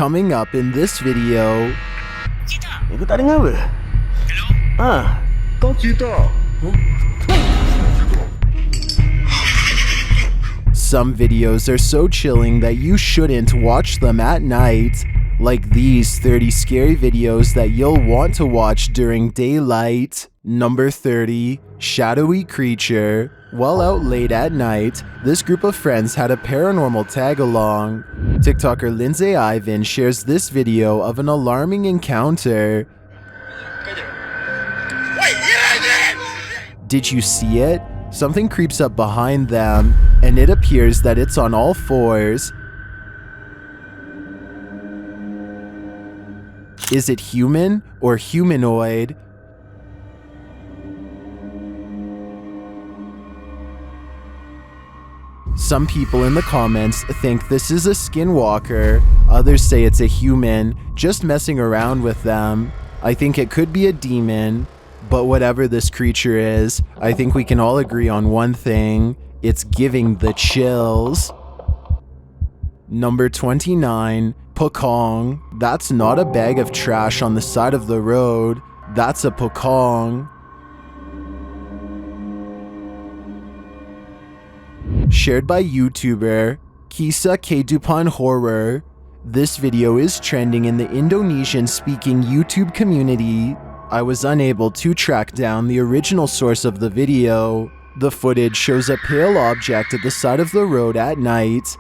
Coming up in this video, Kau tak dengar apa? Hello? Kau cerita. some videos are so chilling that you shouldn't watch them at night, like these 30 scary videos that you'll want to watch during daylight. Number 30, Shadowy Creature. While out late at night, this group of friends had a paranormal tag-along. TikToker Lindsay Ivan shares this video of an alarming encounter. Did you see it? Something creeps up behind them, and it appears that it's on all fours. Is it human or humanoid? Some people in the comments think this is a skinwalker, others say it's a human, just messing around with them. I think it could be a demon, but whatever this creature is, I think we can all agree on one thing: it's giving the chills. Number 29, Pocong. That's not a bag of trash on the side of the road, that's a pocong. Shared by YouTuber Kisa Kedupan Horror. This video is trending in the Indonesian-speaking YouTube community. I was unable to track down the original source of the video. The footage shows a pale object at the side of the road at night.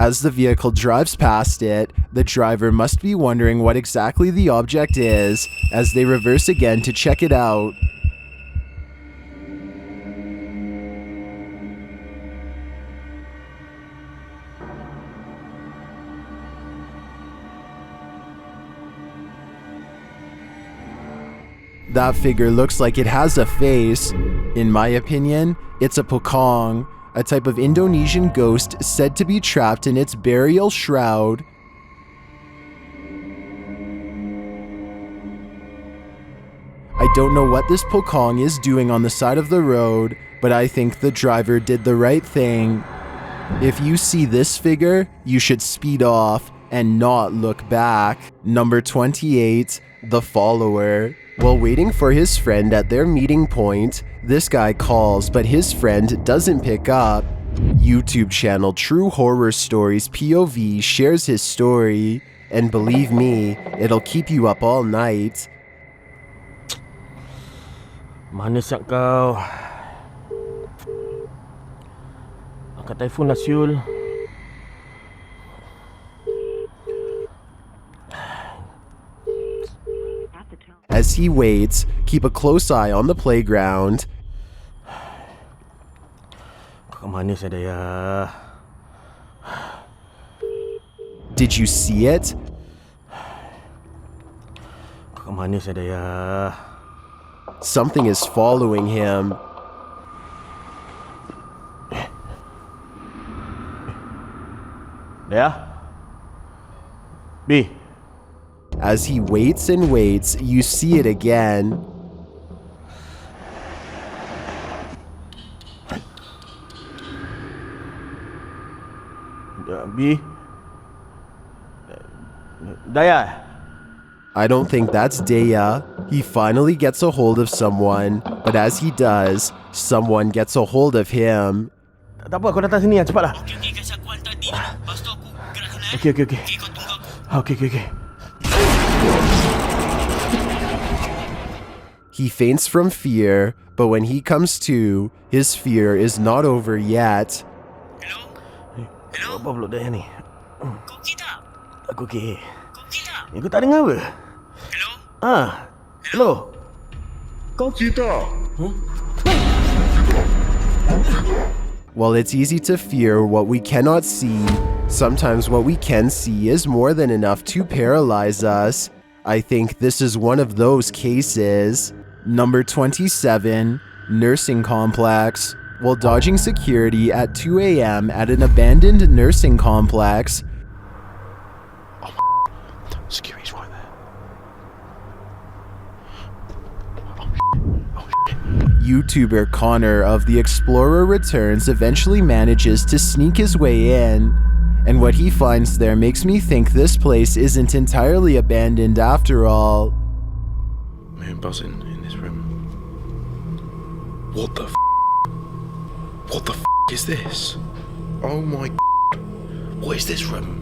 As the vehicle drives past it, the driver must be wondering what exactly the object is, as they reverse again to check it out. That figure looks like it has a face. In my opinion, it's a pocong, a type of Indonesian ghost said to be trapped in its burial shroud. I don't know what this pocong is doing on the side of the road, but I think the driver did the right thing. If you see this figure, you should speed off and not look back. Number 28, The Follower. While waiting for his friend at their meeting point, this guy calls, but his friend doesn't pick up. YouTube channel True Horror Stories POV shares his story, and believe me, it'll keep you up all night. Mana siap kau? Angkat telefon lah, Syul. As he waits, keep a close eye on the playground. Kau ke mana saya? Did you see it? Kau ke mana saya? Something is following him. Daya? B. As he waits and waits, you see it again. B. Daya. I don't think that's Daya. He finally gets a hold of someone, but as he does, someone gets a hold of him. Tak apa, kau datang sini lah, cepatlah. Okey, kasi aku hantar dia. Lepas tu aku gerakkan Okey. Okey, kau tunggu aku. Okey. He faints from fear, but when he comes to, his fear is not over yet. Hello? Apa peluk Daya ni? Kau okey tak? Aku okey. Kau okey tak? Kau tak dengar apa? Hello? Hello? Kau cerita. While it's easy to fear what we cannot see, sometimes what we can see is more than enough to paralyze us. I think this is one of those cases. Number 27, Nursing Complex. While dodging security at 2 a.m. at an abandoned nursing complex, Security's YouTuber Connor of The Explorer Returns eventually manages to sneak his way in, and what he finds there makes me think this place isn't entirely abandoned after all. I'm hearing buzzing in this room. What the f? What the f is this? Oh my god. What is this room?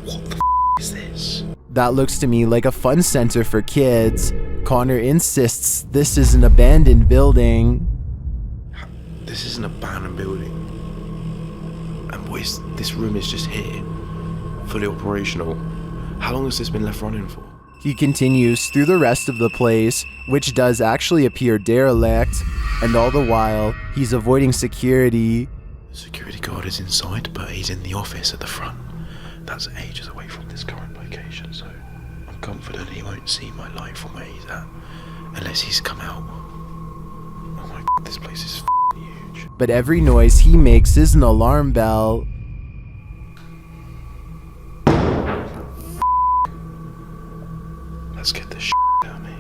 What the f is this? That looks to me like a fun center for kids. Connor insists this is an abandoned building. This is an abandoned building. And boys, this room is just here. Fully operational. How long has this been left running for? He continues through the rest of the place, which does actually appear derelict, and all the while, he's avoiding security. The security guard is inside, but he's in the office at the front. That's ages away from this current location, so I'm confident he won't see my light from where he's at, unless he's come out. Oh my god, this place is huge. But every noise he makes is an alarm bell. Let's get this out of me.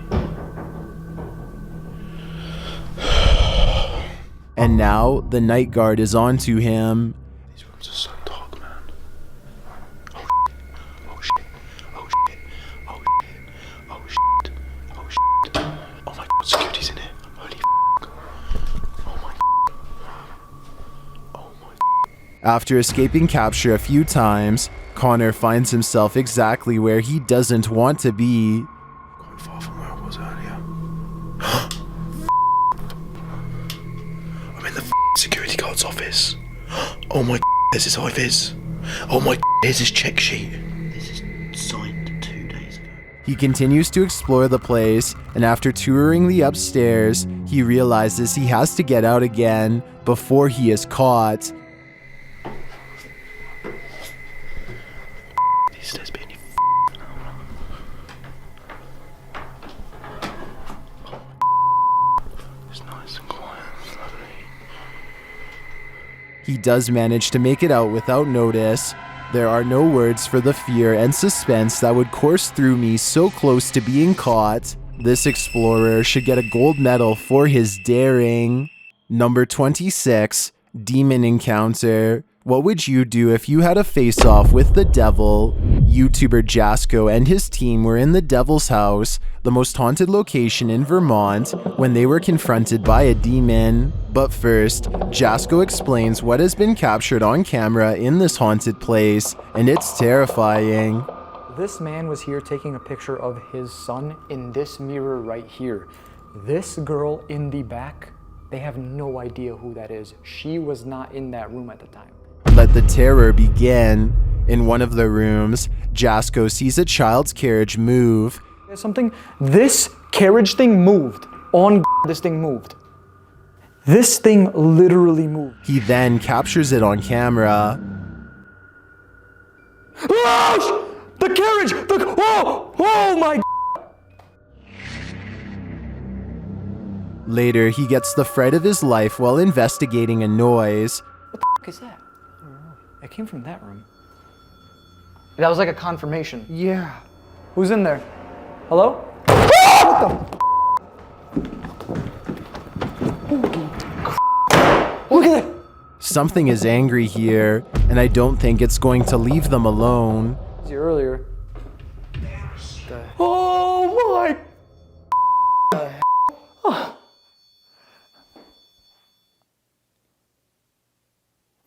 And now, the night guard is onto him. These rooms are so dark, man. Oh shit. Oh shit. Oh shit. Oh shit. Oh shit. Oh my god, security's in here. Holy f***. Oh my god. Oh my god. After escaping capture a few times, Connor finds himself exactly where he doesn't want to be. Quite far from where I was earlier. I'm in the security guard's office. Oh my, there's his high-vis. Oh my, here's his check sheet. This is signed 2 days ago. He continues to explore the place, and after touring the upstairs, he realizes he has to get out again before he is caught. These stairs be any It's nice and quiet and lovely. He does manage to make it out without notice. There are no words for the fear and suspense that would course through me so close to being caught. This explorer should get a gold medal for his daring. Number 26, Demon Encounter. What would you do if you had a face-off with the devil? YouTuber Jasko and his team were in the Devil's House, the most haunted location in Vermont, when they were confronted by a demon. But first, Jasko explains what has been captured on camera in this haunted place, and it's terrifying. This man was here taking a picture of his son in this mirror right here. This girl in the back, they have no idea who that is. She was not in that room at the time. Let the terror begin. In one of the rooms, Jasko sees a child's carriage move. There's something, this carriage thing moved. This thing moved. This thing literally moved. He then captures it on camera. Oh, the carriage! Oh my! Later, he gets the fright of his life while investigating a noise. What the f is that? I don't know. It came from that room. That was like a confirmation. Yeah. Who's in there? Hello? Look at that! Something is angry here, and I don't think it's going to leave them alone. Earlier. Oh my!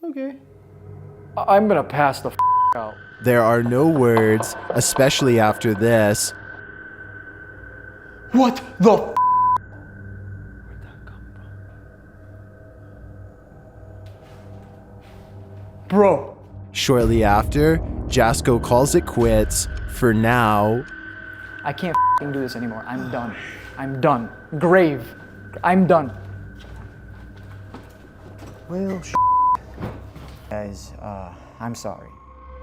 Okay. I'm gonna pass the out. There are no words, especially after this. What the Where'd that come from? Bro. Shortly after, Jasko calls it quits for now. I can't do this anymore. I'm done. I'm done. Grave. I'm done. Well, guys, I'm sorry.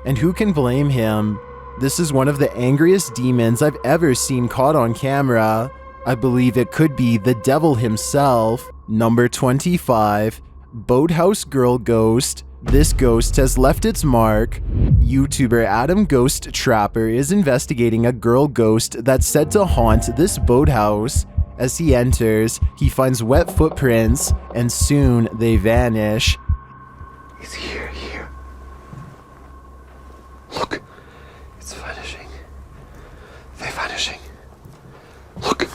And who can blame him? This is one of the angriest demons I've ever seen caught on camera. I believe it could be the devil himself. Number 25, Boathouse Girl Ghost. This ghost has left its mark. YouTuber Adam Ghost Trapper is investigating a girl ghost that's said to haunt this boathouse. As he enters, he finds wet footprints, and soon they vanish. It's here. Look, it's vanishing. They're vanishing. Look.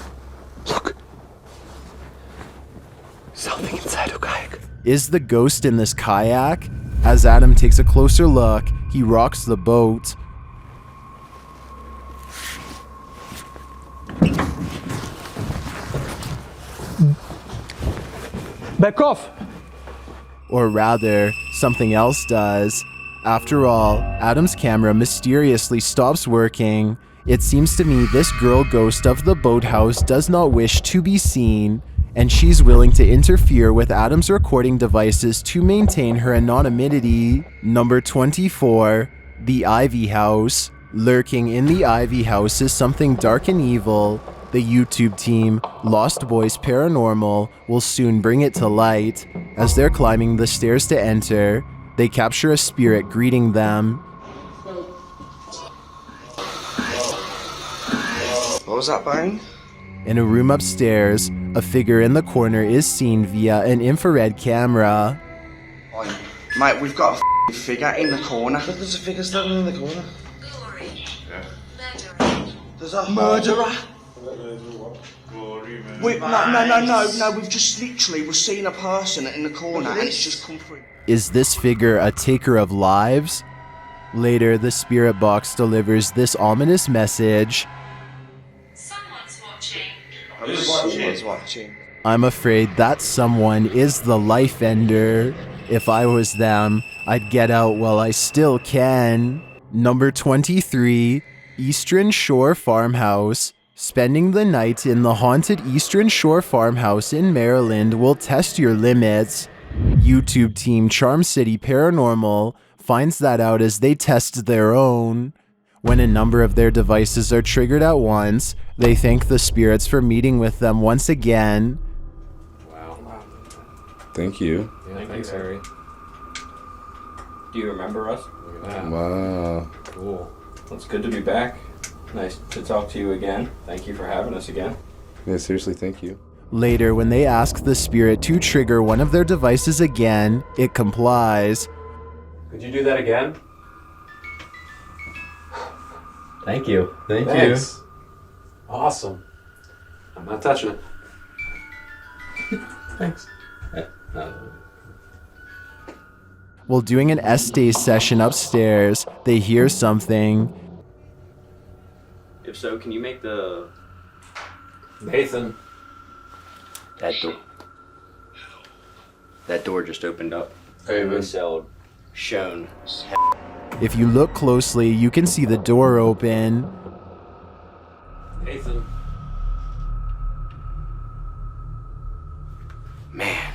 Something inside a kayak. Is the ghost in this kayak? As Adam takes a closer look, he rocks the boat. Back off! Or rather, something else does. After all, Adam's camera mysteriously stops working. It seems to me this girl ghost of the boathouse does not wish to be seen, and she's willing to interfere with Adam's recording devices to maintain her anonymity. Number 24, the Ivy House. Lurking in the Ivy House is something dark and evil. The YouTube team, Lost Boys Paranormal, will soon bring it to light. As they're climbing the stairs to enter, they capture a spirit greeting them. What was that bang? In a room upstairs, a figure in the corner is seen via an infrared camera. Oi, mate, we've got a figure in the corner. Look, there's a figure standing in the corner. There's a murderer. No, we've just literally, we've seen a person in the corner and it's just come through. Is this figure a taker of lives? Later, the spirit box delivers this ominous message. Someone's watching. Someone's watching. I'm afraid that someone is the Life Ender. If I was them, I'd get out while I still can. Number 23, Eastern Shore Farmhouse. Spending the night in the haunted Eastern Shore Farmhouse in Maryland will test your limits. YouTube team Charm City Paranormal finds that out as they test their own. When a number of their devices are triggered at once, they thank the spirits for meeting with them once again. Thank you. Yeah, thanks, Harry. Do you remember us? Look at that. Wow. Cool. Well, it's good to be back. Nice to talk to you again. Thank you for having us again. Yeah, seriously, thank you. Later, when they ask the spirit to trigger one of their devices again, it complies. Could you do that again? Thank you. Thanks. Awesome. I'm not touching it. Thanks. While doing an S-Day session upstairs, they hear something. If so, can you make the... Nathan. That door just opened up. Hey, The cell shown. If you look closely, you can see the door open. Nathan. Man,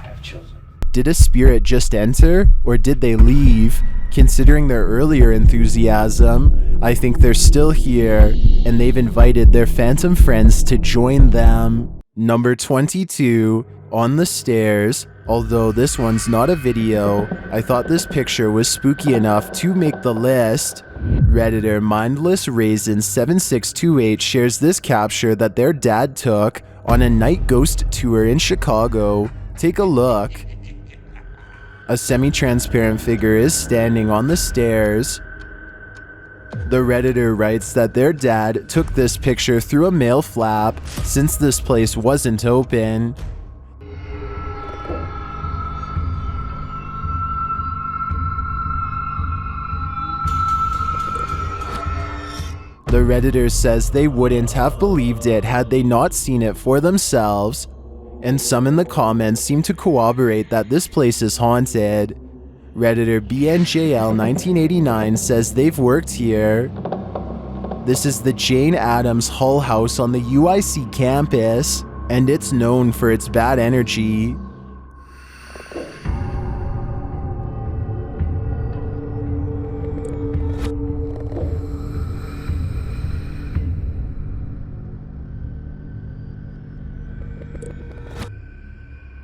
I have chills. Did a spirit just enter, or did they leave? Considering their earlier enthusiasm, I think they're still here, and they've invited their phantom friends to join them. Number 22, on the stairs. Although this one's not a video, I thought this picture was spooky enough to make the list. Redditor Mindless Raisin 7628 shares this capture that their dad took on a night ghost tour in Chicago. Take a look. A semi-transparent figure is standing on the stairs. The Redditor writes that their dad took this picture through a mail flap since this place wasn't open. The Redditor says they wouldn't have believed it had they not seen it for themselves, and some in the comments seem to corroborate that this place is haunted. Redditor BNJL1989 says they've worked here. This is the Jane Addams Hull House on the UIC campus, and it's known for its bad energy.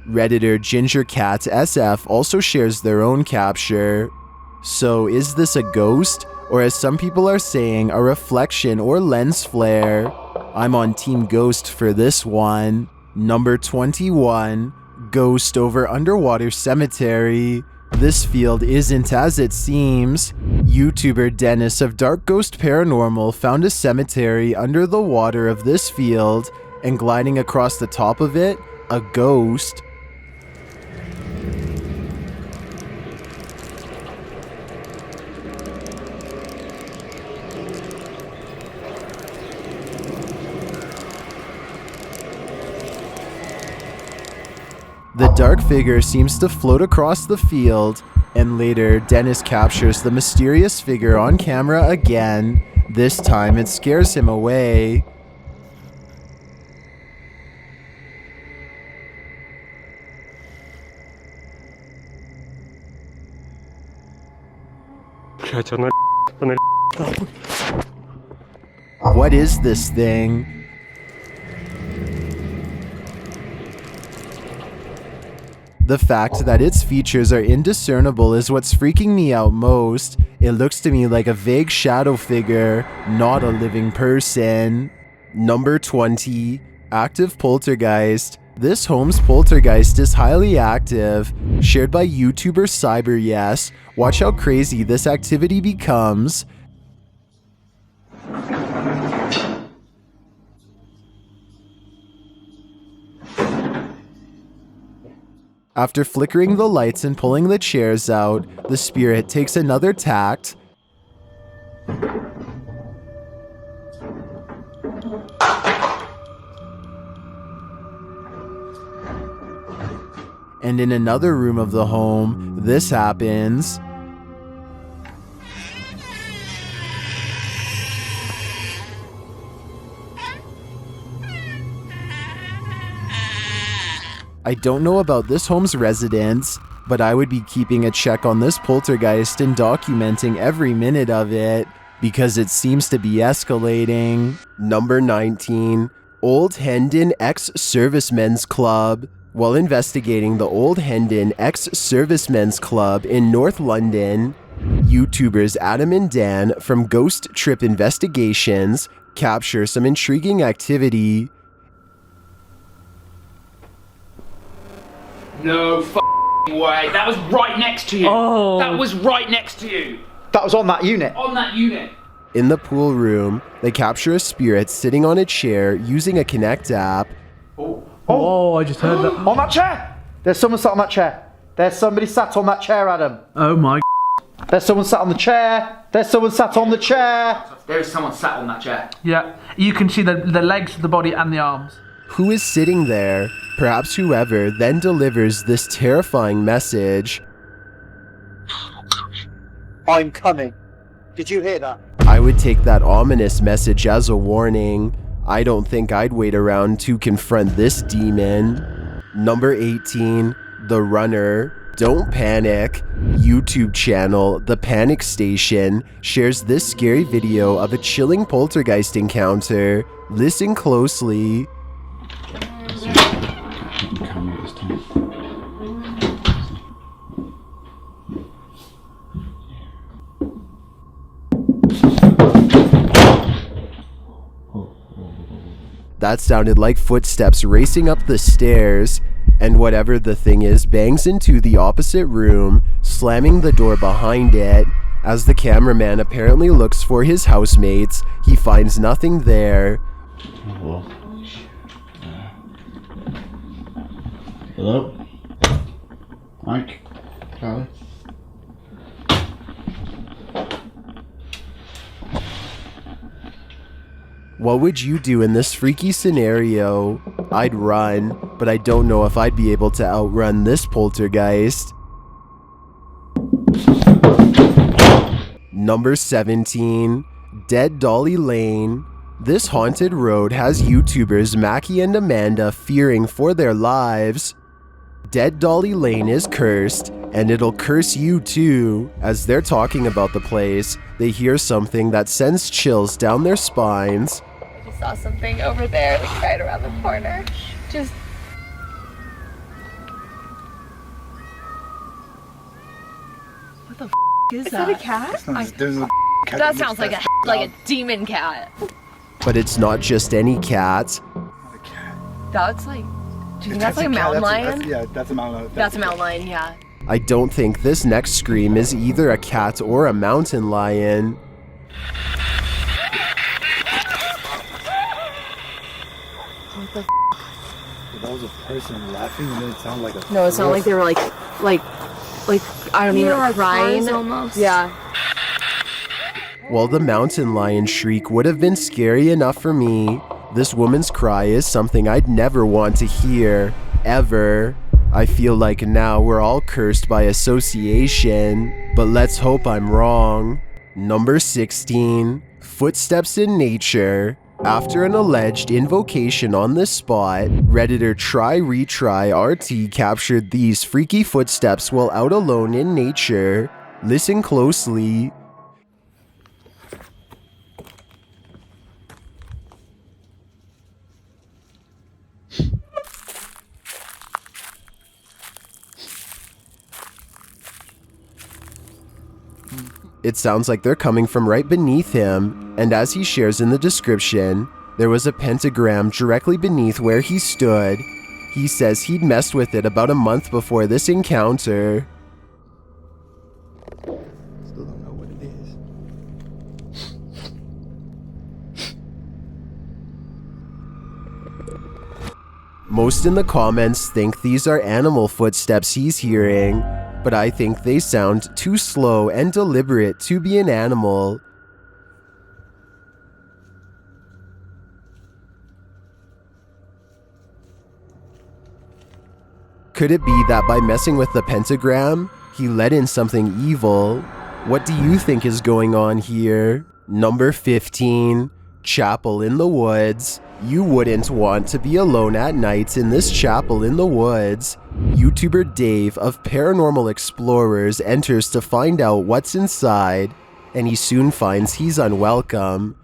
Redditor GingerCatsSF also shares their own capture. So is this a ghost? Or as some people are saying, a reflection or lens flare? I'm on Team Ghost for this one. Number 21, Ghost over Underwater Cemetery. This field isn't as it seems. YouTuber Dennis of Dark Ghost Paranormal found a cemetery under the water of this field, and gliding across the top of it, a ghost. The dark figure seems to float across the field, and later Dennis captures the mysterious figure on camera again. This time it scares him away. What is this thing? The fact that its features are indiscernible is what's freaking me out most. It looks to me like a vague shadow figure, not a living person. Number 20, Active Poltergeist. This home's poltergeist is highly active, shared by YouTuber CyberYes. Watch how crazy this activity becomes. After flickering the lights and pulling the chairs out, the spirit takes another tact. And in another room of the home, this happens. I don't know about this home's residents, but I would be keeping a check on this poltergeist and documenting every minute of it, because it seems to be escalating. Number 19, Old Hendon Ex-Servicemen's Club. While investigating the Old Hendon Ex-Servicemen's Club in North London, YouTubers Adam and Dan from Ghost Trip Investigations capture some intriguing activity. No f***ing way. That was right next to you. Oh. That was right next to you. That was on that unit. On that unit. In the pool room, they capture a spirit sitting on a chair using a Kinect app. Oh, I just heard that. On that chair! There's someone sat on that chair. There's somebody sat on that chair, Adam. Oh my. There's someone sat on the chair. There's someone sat on the chair. There is someone sat on that chair. Yeah, you can see the legs of the body and the arms. Who is sitting there? Perhaps whoever then delivers this terrifying message. I'm coming. Did you hear that? I would take that ominous message as a warning. I don't think I'd wait around to confront this demon. Number 18, The Runner. Don't panic. YouTube channel The Panic Station shares this scary video of a chilling poltergeist encounter. Listen closely. That sounded like footsteps racing up the stairs, and whatever the thing is bangs into the opposite room, slamming the door behind it. As the cameraman apparently looks for his housemates, he finds nothing there. Hello? Mike? Charlie? What would you do in this freaky scenario? I'd run, but I don't know if I'd be able to outrun this poltergeist. Number 17, Dead Dolly Lane. This haunted road has YouTubers Mackie and Amanda fearing for their lives. Dead Dolly Lane is cursed, and it'll curse you too. As they're talking about the place, they hear something that sends chills down their spines. I just saw something over there, like right around the corner. Just Is that a cat? There's a cat That sounds like a demon cat. But it's not just any cat. That's like, do you think that's like a mountain lion? Yeah, that's a mountain lion. That's a mountain lion, yeah. I don't think this next scream is either a cat or a mountain lion. What the That was a person laughing and then it sounded like a... No, it sounded like they were like I don't even know, crying. Almost. Yeah. While the mountain lion shriek would have been scary enough for me, this woman's cry is something I'd never want to hear, ever. I feel like now we're all cursed by association, but let's hope I'm wrong. Number 16, footsteps in nature. After an alleged invocation on this spot, Redditor Try Retry RT captured these freaky footsteps while out alone in nature. Listen closely. It sounds like they're coming from right beneath him, and as he shares in the description, there was a pentagram directly beneath where he stood. He says he'd messed with it about a month before this encounter. Still don't know what it is. Most in the comments think these are animal footsteps he's hearing, but I think they sound too slow and deliberate to be an animal. Could it be that by messing with the pentagram, he let in something evil? What do you think is going on here? Number 15, Chapel in the Woods. You wouldn't want to be alone at night in this chapel in the woods. YouTuber Dave of Paranormal Explorers enters to find out what's inside, and he soon finds he's unwelcome.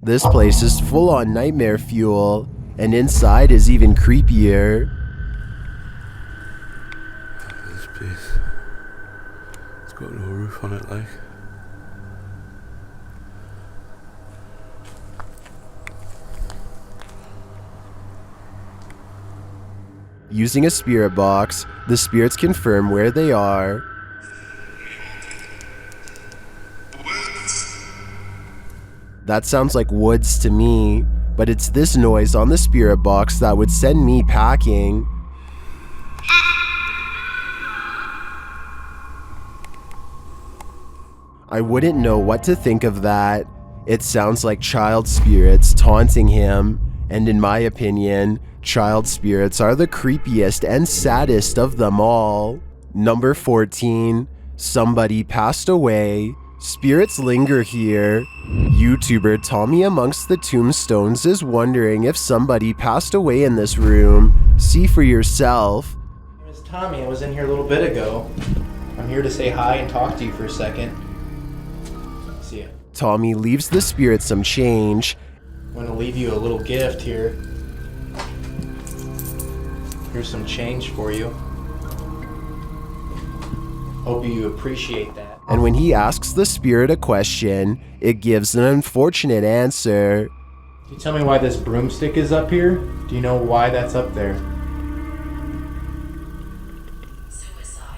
This place is full on nightmare fuel, and inside is even creepier. This place, it's got no roof on it, like. Using a spirit box, the spirits confirm where they are. That sounds like woods to me, but it's this noise on the spirit box that would send me packing. I wouldn't know what to think of that. It sounds like child spirits taunting him, and in my opinion, child spirits are the creepiest and saddest of them all. Number 14, somebody passed away. Spirits linger here. YouTuber Tommy Amongst the Tombstones is wondering if somebody passed away in this room. See for yourself. My name is Tommy. I was in here a little bit ago. I'm here to say hi and talk to you for a second. See ya. Tommy leaves the spirit some change. I'm going to leave you a little gift here. Here's some change for you. Hope you appreciate that. And when he asks the spirit a question, it gives an unfortunate answer. Can you tell me why this broomstick is up here? Do you know why that's up there? Suicide.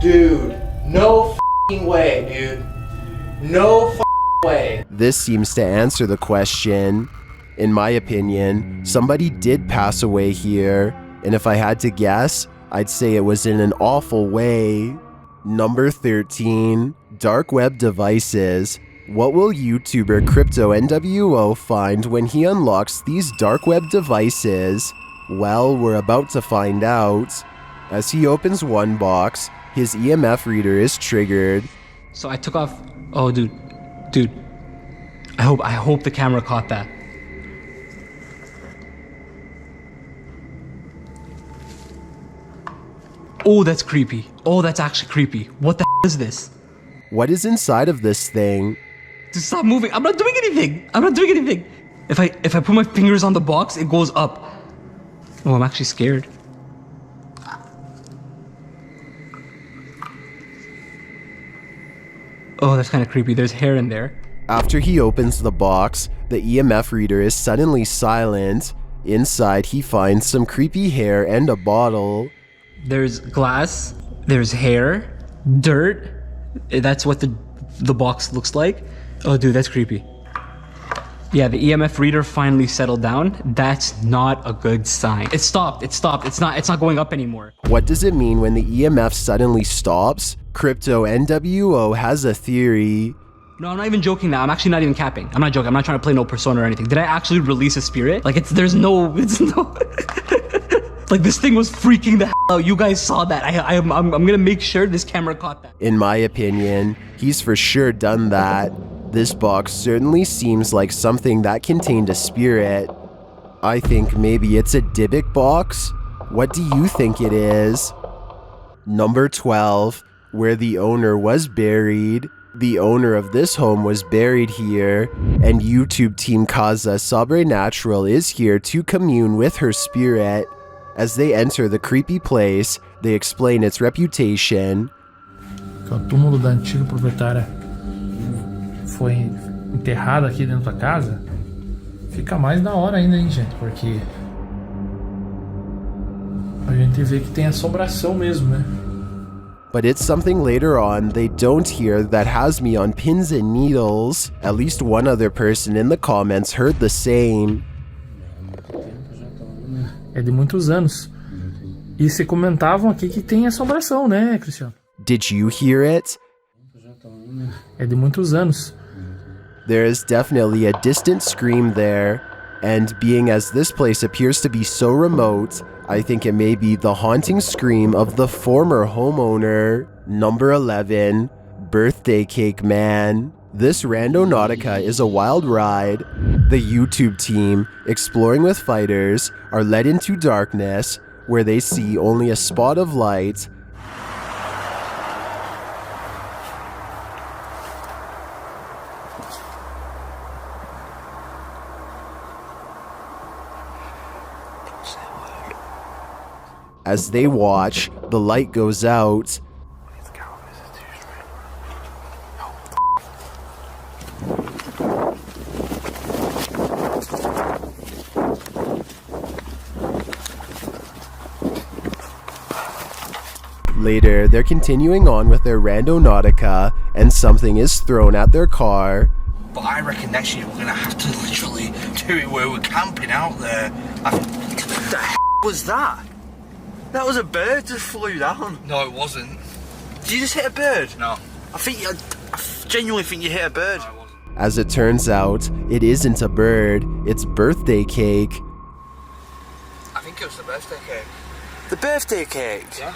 Dude, no f***ing way, dude. No f***ing way. This seems to answer the question. In my opinion, somebody did pass away here, and if I had to guess, I'd say it was in an awful way. Number 13, dark web devices. What will YouTuber Crypto NWO find when he unlocks these dark web devices? Well, we're about to find out. As he opens one box, his EMF reader is triggered. So I took off. Oh, dude. I hope the camera caught that. Oh, that's creepy. Oh, that's actually creepy. What the is this? What is inside of this thing? Just stop moving. I'm not doing anything. I'm not doing anything. If I put my fingers on the box, it goes up. Oh, I'm actually scared. Oh, that's kind of creepy. There's hair in there. After he opens the box, the EMF reader is suddenly silent. Inside, he finds some creepy hair and a bottle. There's glass. There's hair. Dirt. That's what the box looks like. Oh, dude, that's creepy. Yeah, the EMF reader finally settled down. That's not a good sign. It stopped. It stopped. It's not going up anymore. What does it mean when the EMF suddenly stops? Crypto NWO has a theory. No, I'm not even joking now. I'm actually not even capping. I'm not joking. I'm not trying to play no persona or anything. Did I actually release a spirit? Like, there's no... Like, this thing was freaking the hell out. You guys saw that. I'm gonna make sure this camera caught that. In my opinion, he's for sure done that. This box certainly seems like something that contained a spirit. I think maybe it's a Dybbuk box. What do you think it is? Number 12, where the owner was buried. The owner of this home was buried here, and YouTube team Casa Sobrenatural is here to commune with her spirit. As they enter the creepy place, they explain its reputation. O túmulo da antiga proprietária foi enterrado aqui dentro da casa. Fica mais da hora ainda, hein, gente? Porque a gente vê que tem assombração mesmo, né? But it's something later on they don't hear that has me on pins and needles. At least one other person in the comments heard the same. É de muitos anos. E se comentavam aqui que tem assombração, né, Cristiano? Did you hear it? É de muitos anos. There is definitely a distant scream there, and being as this place appears to be so remote, I think it may be the haunting scream of the former homeowner. Number 11, Birthday Cake Man. This Randonautica is a wild ride. The YouTube team, exploring with fighters, are led into darkness, where they see only a spot of light. As they watch, the light goes out. Later, they're continuing on with their Randonautica, and something is thrown at their car. But I reckon next year we're going to have to literally do it where we're camping out there. What the hell was that? That was a bird just flew down. No, it wasn't. Did you just hit a bird? No. I genuinely think you hit a bird. No, it wasn't. As it turns out, it isn't a bird, it's birthday cake. I think it was the birthday cake. The birthday cake? Yeah.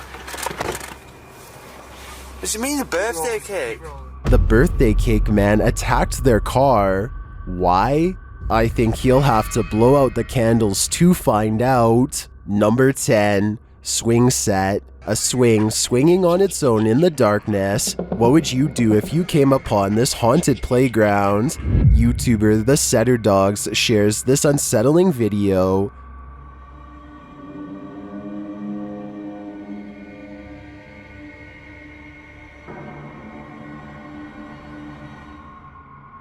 What do you mean the birthday cake? The birthday cake man attacked their car. Why? I think he'll have to blow out the candles to find out. Number 10, swing set. A swing swinging on its own in the darkness. What would you do if you came upon this haunted playground? YouTuber The Setter Dogs shares this unsettling video.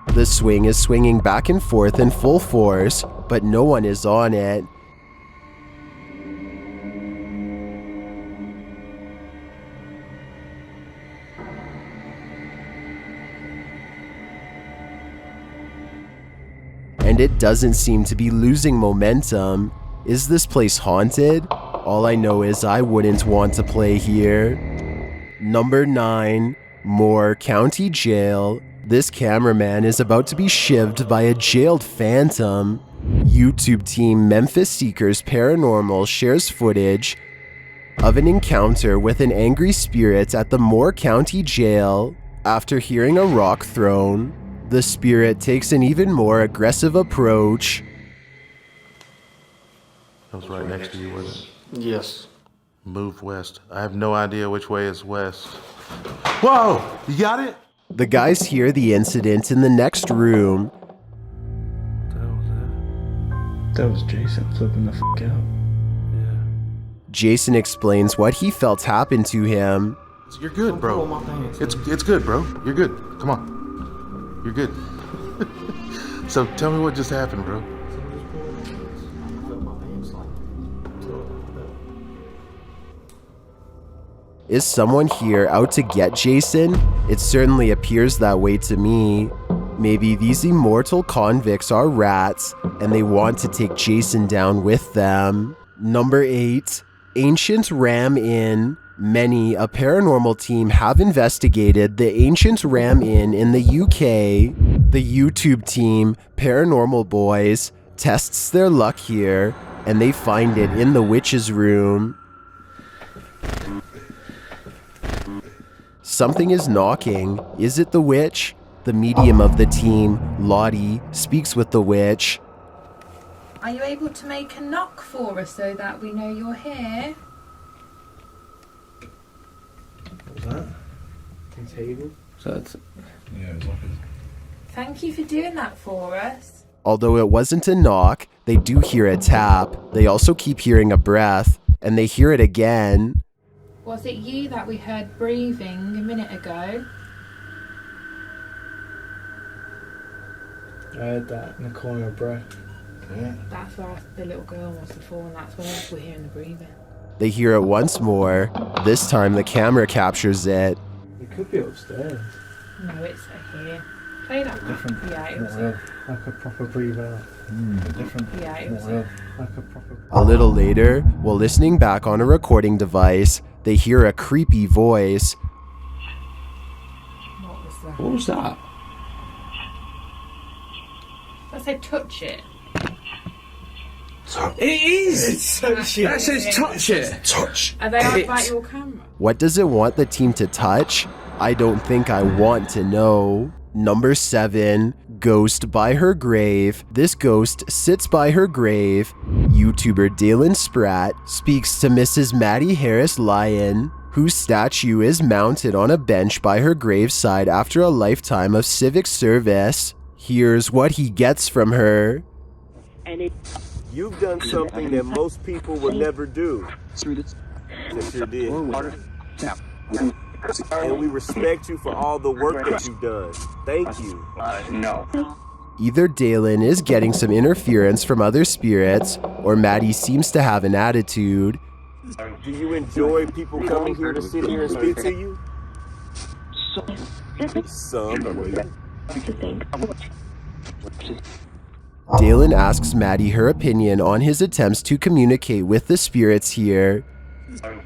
The swing is swinging back and forth in full force, but no one is on it. And it doesn't seem to be losing momentum. Is this place haunted? All I know is I wouldn't want to play here. Number 9, Moore County Jail. This cameraman is about to be shivved by a jailed phantom. YouTube team Memphis Seekers Paranormal shares footage of an encounter with an angry spirit at the Moore County Jail. After hearing a rock thrown, the spirit takes an even more aggressive approach. That was right next to you, was it? Yes. Move west. I have no idea which way is west. Whoa! You got it? The guys hear the incident in the next room. That was Jason flipping the f out. Jason explains what he felt happened to him. You're good, bro. It's good, bro. You're good. Come on. You're good. So tell me what just happened, bro. Is someone here out to get Jason? It certainly appears that way to me. Maybe these immortal convicts are rats and they want to take Jason down with them. Number 8, Ancient Ram Inn. Many, a paranormal team, have investigated the Ancient Ram Inn in the UK. The YouTube team, Paranormal Boys, tests their luck here, and they find it in the witch's room. Something is knocking. Is it the witch? The medium of the team, Lottie, speaks with the witch. Are you able to make a knock for us so that we know you're here? What was that? The table? So that's... Yeah, it's like Thank you for doing that for us. Although it wasn't a knock, they do hear a tap. They also keep hearing a breath, and they hear it again. Was it you that we heard breathing a minute ago? I heard that in the corner of breath. Yeah. That's where the little girl was before, and that's when we're hearing the breathing. They hear it once more. This time the camera captures it. It could be upstairs. No, it's here. Play that Different. Yeah, it was Not like a proper breathe out. Different. Yeah, it was Like a proper. A little later, while listening back on a recording device, they hear a creepy voice. What was that? What was that? I said touch it. It is! That says touch it! Touch. Are they out by your camera? What does it want the team to touch? I don't think I want to know. Number 7, Ghost by her grave. This ghost sits by her grave. YouTuber Dalen Spratt speaks to Mrs. Maddie Harris Lyon, whose statue is mounted on a bench by her graveside after a lifetime of civic service. Here's what he gets from her. You've done something that most people would never do. Yes, you did. And we respect you for all the work that you've done. Thank you. No. Either Dalen is getting some interference from other spirits, or Maddie seems to have an attitude. Do you enjoy people coming here to sit here and speak to you? Some. Dalen asks Maddie her opinion on his attempts to communicate with the spirits here.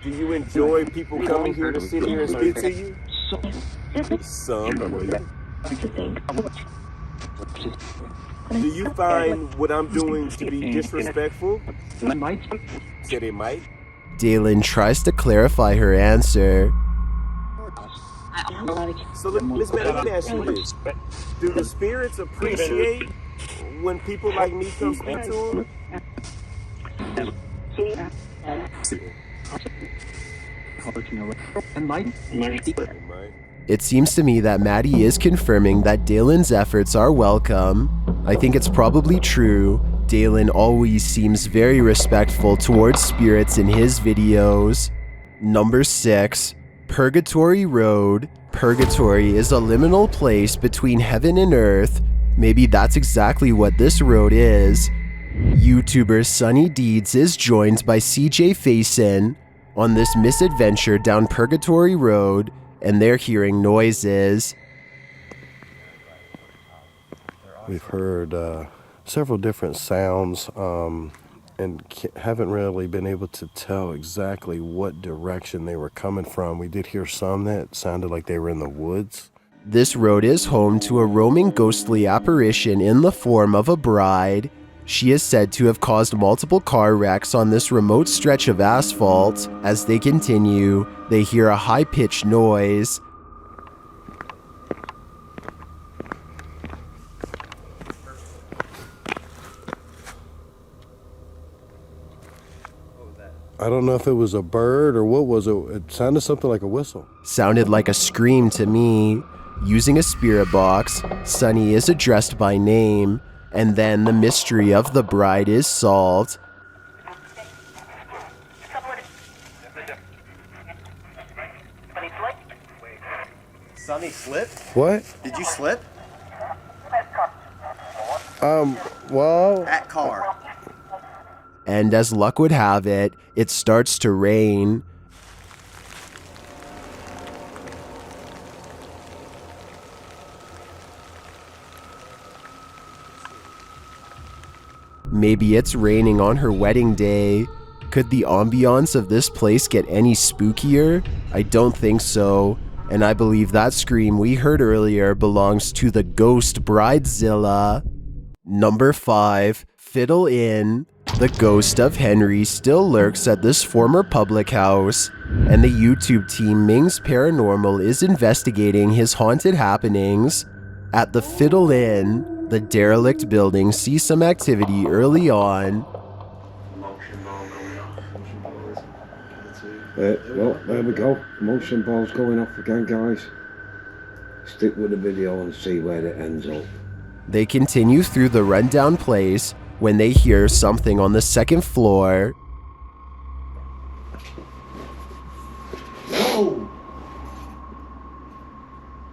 Do you enjoy people coming here to sit here and speak to you? Some. Do you find what I'm doing to be disrespectful? Said it might. Dalen tries to clarify her answer. So, Miss Maddie, let me ask you this. Do the spirits appreciate when people like me come speak to them? It seems to me that Maddie is confirming that Dalen's efforts are welcome. I think it's probably true. Dalen always seems very respectful towards spirits in his videos. Number 6, Purgatory Road. Purgatory is a liminal place between heaven and earth. Maybe that's exactly what this road is. YouTuber Sunny Deeds is joined by CJ Faison on this misadventure down Purgatory Road, and they're hearing noises. We've heard several different sounds and haven't really been able to tell exactly what direction they were coming from. We did hear some that sounded like they were in the woods. This road is home to a roaming ghostly apparition in the form of a bride. She is said to have caused multiple car wrecks on this remote stretch of asphalt. As they continue, they hear a high-pitched noise. I don't know if it was a bird or what was it. It sounded something like a whistle. Sounded like a scream to me. Using a spirit box, Sunny is addressed by name, and then the mystery of the bride is solved. Sonny slipped? What? Did you slip? Well... At car. And as luck would have it, it starts to rain. Maybe it's raining on her wedding day. Could the ambiance of this place get any spookier? I don't think so. And I believe that scream we heard earlier belongs to the ghost bridezilla. Number 5, Fiddle Inn. The ghost of Henry still lurks at this former public house, and the YouTube team Ming's Paranormal is investigating his haunted happenings. At the Fiddle Inn, the derelict building sees some activity early on. Well, there we go. Motion ball's going off again, guys. Stick with the video and see where it ends up. They continue through the rundown place when they hear something on the second floor. Whoa!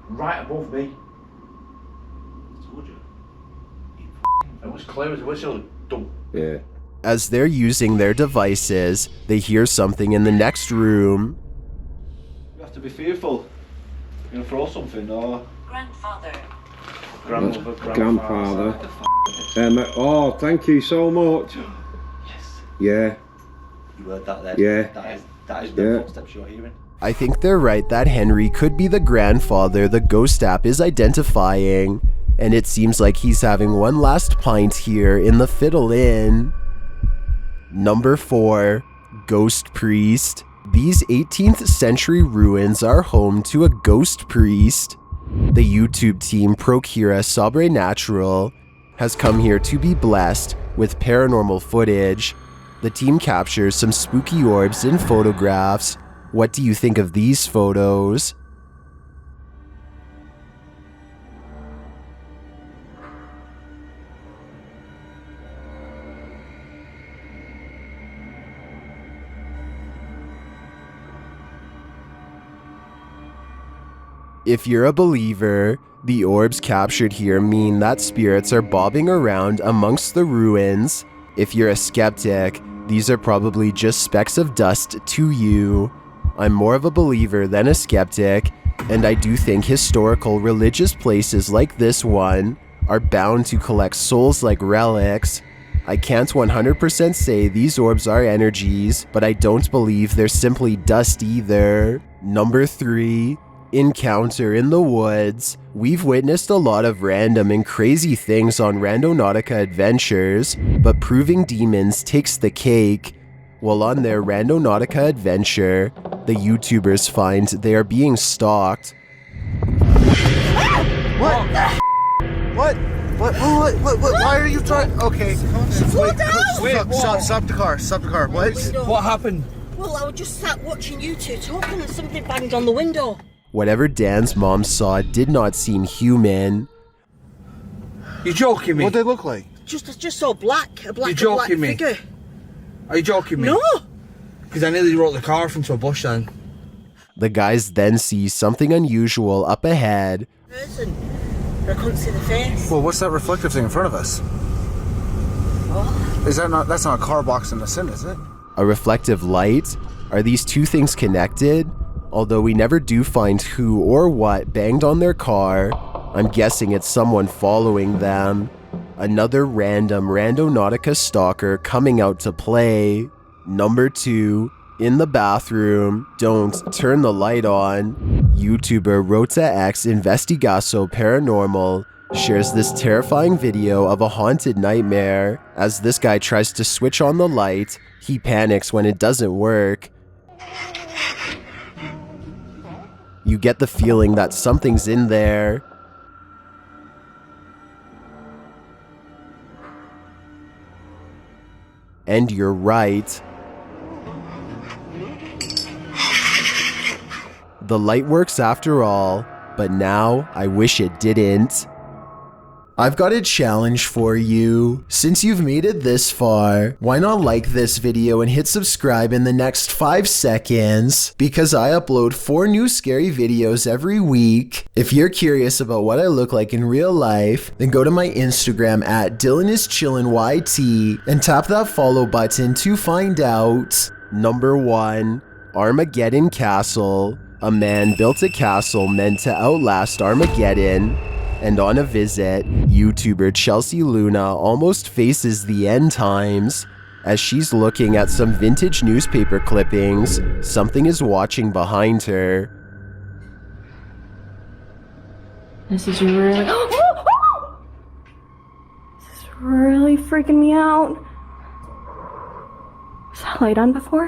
Right above me. Told you. It was clear as a whistle. Yeah. As they're using their devices, they hear something in the next room. You have to be fearful. You're gonna throw something or... Grandfather. Grandmother, Grandfather. Oh, thank you so much. Yes. Yeah. You heard that there? Yeah. That is the footsteps you're hearing. I think they're right that Henry could be the grandfather the ghost app is identifying, and it seems like he's having one last pint here in the Fiddle Inn. Number 4, Ghost Priest. These 18th century ruins are home to a ghost priest. The YouTube team Procura Sobrenatural has come here to be blessed with paranormal footage. The team captures some spooky orbs in photographs. What do you think of these photos? If you're a believer, the orbs captured here mean that spirits are bobbing around amongst the ruins. If you're a skeptic, these are probably just specks of dust to you. I'm more of a believer than a skeptic, and I do think historical religious places like this one are bound to collect souls like relics. I can't 100% say these orbs are energies, but I don't believe they're simply dust either. Number 3. Encounter in the woods. We've witnessed a lot of random and crazy things on Randonautica adventures, but proving demons takes the cake. While on their Randonautica adventure, the YouTubers find they are being stalked. What? What? Why are you trying? Okay. Slow down! Stop the car. Stop the car. What happened? Well, I was just sat watching you two talking and something banged on the window. Whatever Dan's mom saw did not seem human. You joking me? What they look like? Just saw black. A black figure. Are you joking me? No! Because I nearly rolled the car off into a bush then. The guys then see something unusual up ahead. Person. But I couldn't see the face. Well, what's that reflective thing in front of us? What? Is that not? That's not a car box in the sin, is it? A reflective light? Are these two things connected? Although we never do find who or what banged on their car, I'm guessing it's someone following them. Another random Randonautica stalker coming out to play. Number 2, in the bathroom, don't turn the light on. YouTuber Rota X Investigaso Paranormal shares this terrifying video of a haunted nightmare. As this guy tries to switch on the light, he panics when it doesn't work. You get the feeling that something's in there. And you're right. The light works after all. but now I wish it didn't. I've got a challenge for you. Since you've made it this far, why not like this video and hit subscribe in the next 5 seconds? Because I upload 4 new scary videos every week. If you're curious about what I look like in real life, then go to my Instagram at DylanIsChillinYT and tap that follow button to find out. Number 1, Armageddon Castle. A man built a castle meant to outlast Armageddon. And on a visit, YouTuber Chelsea Luna almost faces the end times. As she's looking at some vintage newspaper clippings, something is watching behind her. This is really... This is really freaking me out. Was that light on before?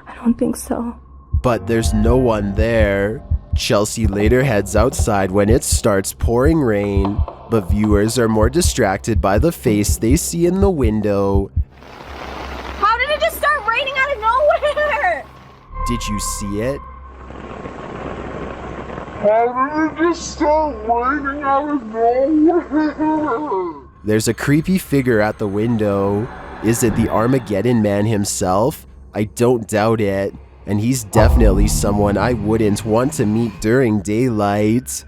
I don't think so. But there's no one there. Chelsea later heads outside when it starts pouring rain, but viewers are more distracted by the face they see in the window. How did it just start raining out of nowhere? Did you see it? How did it just start raining out of nowhere? There's a creepy figure at the window. Is it the Armageddon Man himself? I don't doubt it. And he's definitely someone I wouldn't want to meet during daylight.